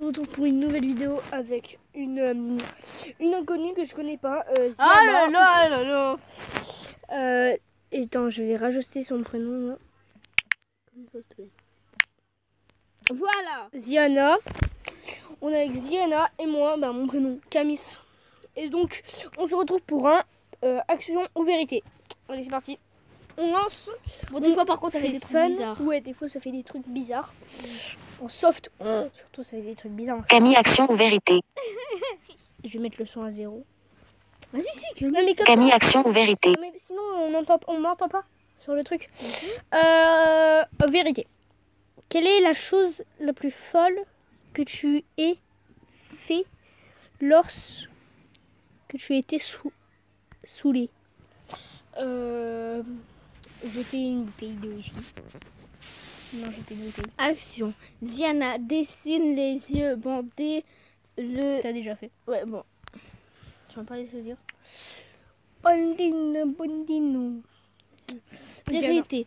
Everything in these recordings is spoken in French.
retrouve pour une nouvelle vidéo avec une inconnue que je connais pas. Ah là là là là. Et attends, je vais rajouter son prénom là. Voilà. Ziana. On est avec Ziana et moi, mon prénom Camis. Et donc, on se retrouve pour un action ou vérité. Allez, c'est parti. On lance. Bon, des fois par contre ça fait c'est des trucs fun. bizarres. Ouais, des fois ça fait des trucs bizarres. En soft, surtout ça fait des trucs bizarres. Camille, action ou vérité? Je vais mettre le son à 0. Vas-y, si, que Non, mais comme Camille, action ou vérité? mais sinon on m'entend pas sur le truc. Vérité. Quelle est la chose la plus folle que tu aies fait lorsque tu étais saoulé? Jeter une bouteille de whisky. Non, jeter une bouteille. Action. Ziana dessine les yeux bandés. T'as déjà fait. Ouais, bon. Tu m'as pas laissé dire. Bondino. Vérité.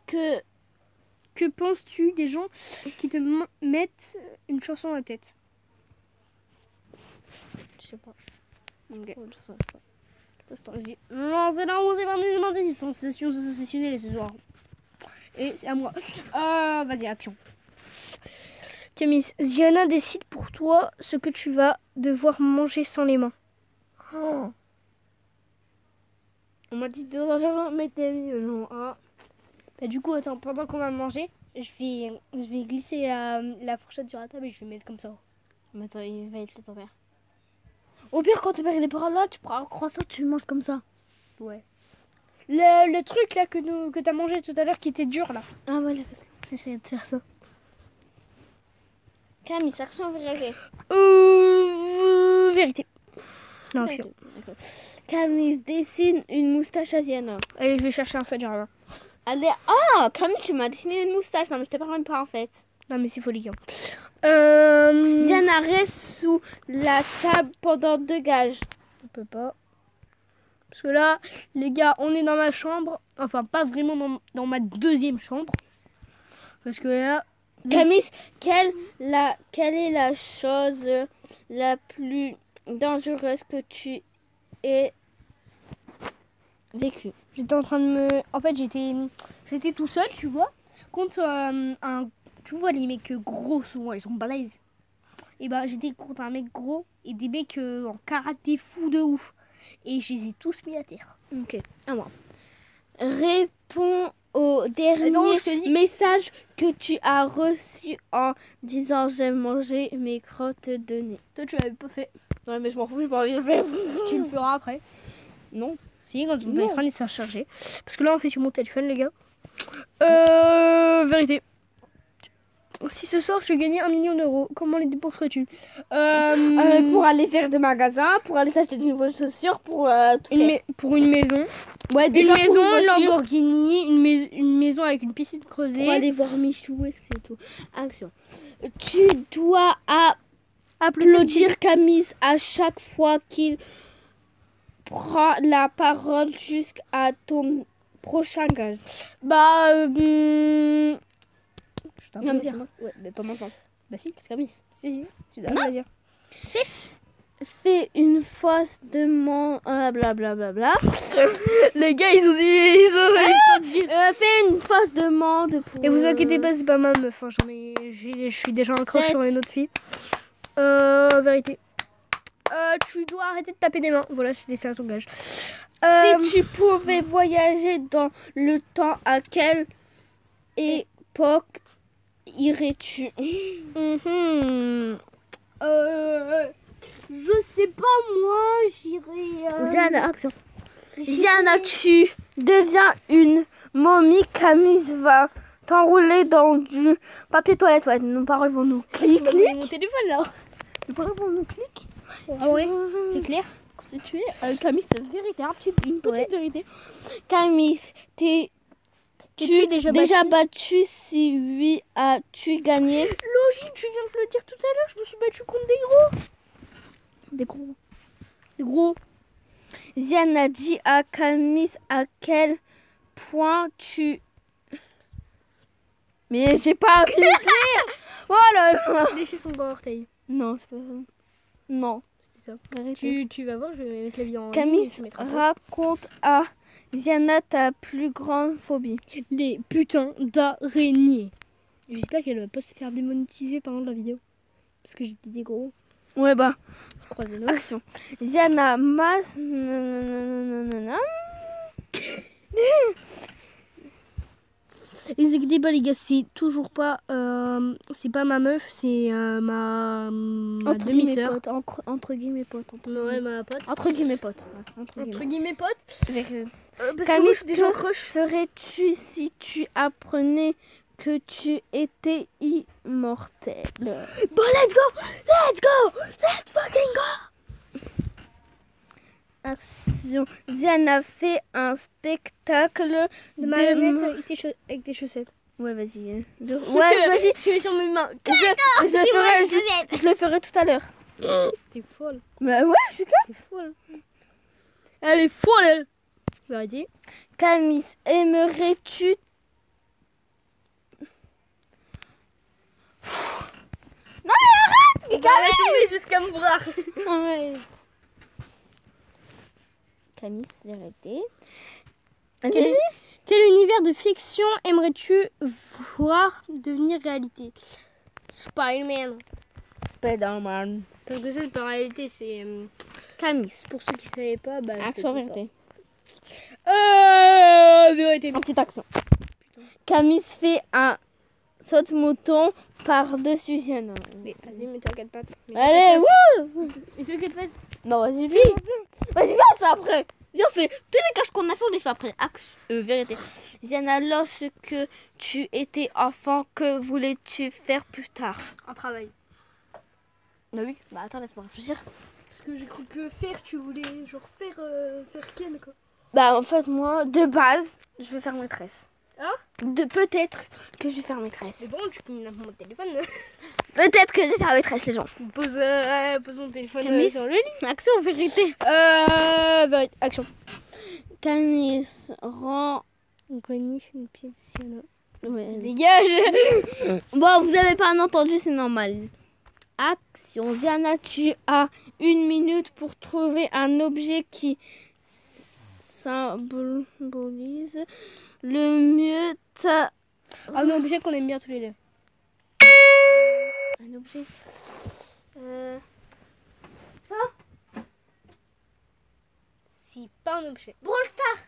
Que penses-tu des gens qui te mettent une chanson à la tête? Je sais pas. Ok. Autre chose, je sais pas. Vas-y. Non, c'est là où c'est parti. Ils sont sessionnés ce soir. Et c'est à moi. Vas-y, action. Camille, Ziana décide pour toi ce que tu vas devoir manger sans les mains. Oh. On m'a dit de mettre non. Ah. Bah, du coup, attends, pendant qu'on va manger, je vais glisser la fourchette sur la table et je vais mettre comme ça. Mais attends, il va être là ton père. Au pire, quand ton père il est par là, tu prends un croissant, tu le manges comme ça. Ouais. Le truc là que t'as mangé tout à l'heure qui était dur là. Ah voilà. J'essaie de faire ça. Camille, action ou vérité? Vérité. Non, action. D'accord. Camille dessine une moustache à Ziana. Allez, je vais chercher un feu de jardin. Allez, ah, Camille, tu m'as dessiné une moustache. Non, mais je te parle même pas en fait. Non, mais c'est folie. Ziana reste sous la table pendant 2 gages. On peut pas. Parce que là, les gars, on est dans ma chambre. Enfin, pas vraiment dans ma deuxième chambre. Parce que là... Camille, quelle est la chose la plus dangereuse que tu aies vécue? J'étais en train de me... En fait, j'étais tout seul, tu vois. Contre un... Tu vois, les mecs gros, souvent, ils sont balèzes. Et bah, j'étais contre un mec gros et des mecs en karaté fou de ouf. Et je les ai tous mis à terre. Ok, à moi. Réponds au dernier message que tu as reçu en disant j'ai mangé mes crottes de nez. Toi, tu l'avais pas fait. Ouais, mais je m'en fous, j'ai pas envie de le faire. Tu le feras après. Non. Si, quand ton téléphone il sera chargé. Parce que là, on fait sur mon téléphone, les gars. Vérité. Si ce soir, je gagnais 1 million d'euros, comment les dépenserais-tu? Pour aller faire des magasins, pour aller s'acheter des nouvelles chaussures, pour tout faire. Pour une maison. Ouais, Une déjà maison, pour une voiture, Lamborghini, une maison avec une piscine creusée. pour aller voir Michou, c'est tout. Action. Tu dois applaudir Camille à chaque fois qu'il prend la parole jusqu'à ton prochain gage. Non, mais c'est moi. Ouais, mais pas maintenant. Bah si, c'est Camille. Si, tu dois Non. le dire. Si. Fais une fausse demande. Blablabla. Les gars, ils ont dit. Fais une fausse demande pour. Et vous inquiétez pas, c'est pas mal, meuf. Hein, je suis déjà en crush sur une autre fille. Vérité. Tu dois arrêter de taper des mains. Voilà, c'était ça ton gage. Si tu pouvais voyager dans le temps, à quelle époque irais-tu? Je sais pas, moi, j'irai. Ziana, action. Ziana, tu deviens une momie. Camille va t'enrouler dans du papier toilette. Ouais, nos paroles vont nous clic. Mon téléphone là. Nos paroles vont nous clic. Ah ouais, c'est clair. Constitué. Camille, c'est vérité, une petite Ouais. vérité. Camille, tu déjà battu? Si oui, as-tu gagné? Logique, je viens de le dire tout à l'heure, je me suis battue contre des gros. Ziana dit à Camille à quel point tu... Mais j'ai pas appris. Voilà. Lécher son bras orteil. Non, c'est pas ça. Non. C'était ça. Arrêtez. Tu vas voir, je vais mettre la vidéo en ligne et Camille, tu mettras en pause. raconte à Ziana ta plus grande phobie. Les putains d'araignées. J'espère qu'elle va pas se faire démonétiser pendant la vidéo. Parce que j'ai dit des gros. Ouais, bah, Croisez-le. action. Ziana, mas. Nanana. Exécutez pas les gars, c'est toujours pas c'est pas ma meuf, c'est ma Entre guillemets demi-sœur. pote. Entre guillemets pote. Ouais, ma pote. Entre guillemets pote. Ouais, Entre guillemets pote. Avec, Parce que Camille, moi je suis déjà en que crush. ferais-tu si tu apprenais que tu étais immortel? Bon let's go. Let's go. Let's fucking go. Action. Ziana fait un spectacle De marionnette avec tes chaussettes. Ouais, vas-y. Ouais, vas-y. Je mets sur mes mains. Je le ferai tout à l'heure. T'es folle. Bah ouais, je suis T'es folle. Elle est folle elle. Vérité. Camille, aimerais-tu... Non mais arrête, Camille. Jusqu'à me voir. Arrête. Camille, vérité. Quel univers de fiction aimerais-tu voir devenir réalité? Spider-Man. Spider-Man. Parce que c'est pas réalité, c'est Camille. pour ceux qui savaient pas. Bah, Action, vérité. Vérité. En petite action. Camille fait un saute-mouton par-dessus Ziana. Mais vas-y, mets-toi à quatre pattes. Allez, wouh. Mets-toi à quatre pattes. Non, vas-y, Si. Vas-y, viens, on fait après. Viens, on fait tous les caches qu'on a fait, on les fait après. Vérité. Ziana, lorsque tu étais enfant, que voulais-tu faire plus tard? Un travail. Bah oui. Bah attends, laisse-moi réfléchir. Parce que j'ai cru que faire, tu voulais genre faire Ken quoi. Bah en fait, moi, de base, je veux faire maîtresse. Ah? Peut-être que je vais faire maîtresse. C'est bon, tu peux me mon téléphone. Peut-être que je vais faire maîtresse, les gens. Pose mon téléphone Camille. sur le lit. Action, vérité. Vérité. Action. Camille rend... On connaît une pièce de Ouais. Dégage. Bon, vous avez pas entendu, c'est normal. Action. Ziana, tu as 1 minute pour trouver un objet qui symbolise le mieux ta... Un objet qu'on aime bien tous les deux. Un objet... C'est pas un objet. Brawl Stars.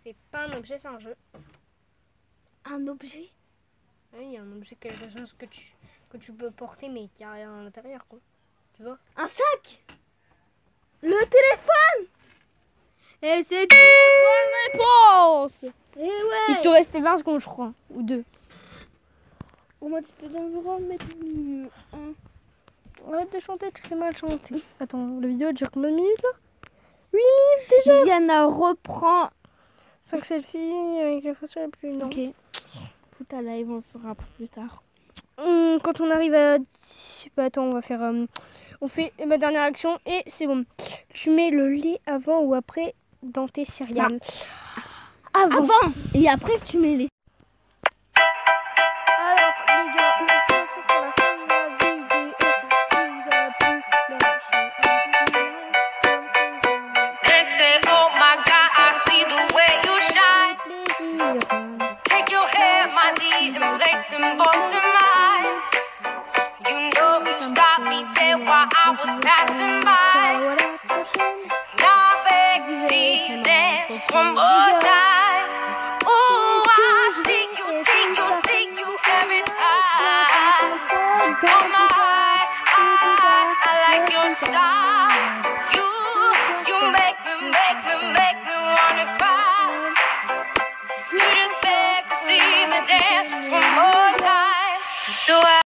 C'est pas un objet, c'est un jeu. Un objet? Oui, il y a un objet, quelque chose que tu peux porter mais qui a rien à l'intérieur quoi. Tu vois? Un sac. Le téléphone. Et c'est une bonne réponse. Eh ouais. Il te restait 20 secondes je crois. Ou 2. Au moins tu te donneras mettre mieux. Arrête de chanter, tu sais mal chanter. Attends, la vidéo dure combien de minutes là? 8 minutes déjà. Diana reprend. 5 selfies avec la photo la plus longue. Ok. Tout à live, on le fera plus tard. Quand on arrive à... Bah attends, on va faire... On fait ma dernière action et c'est bon. Tu mets le lait avant ou après dans tes céréales? Avant. Et après tu mets les... Alors les gars, on se retrouve pour la fin de la vidéo. Si vous avez plu, lâchez un petit like. They say, oh my God, I see the way you shine. Plaisir. Take your hand, my dear, and place them both in mine. You know you stopped me there while I was passing by. Ciao, à la prochaine. Now I beg to see you dance one more time. Oh, I see you every time. Oh my, I like your style. You make me wanna cry. You just beg to see me dance just one more time. So I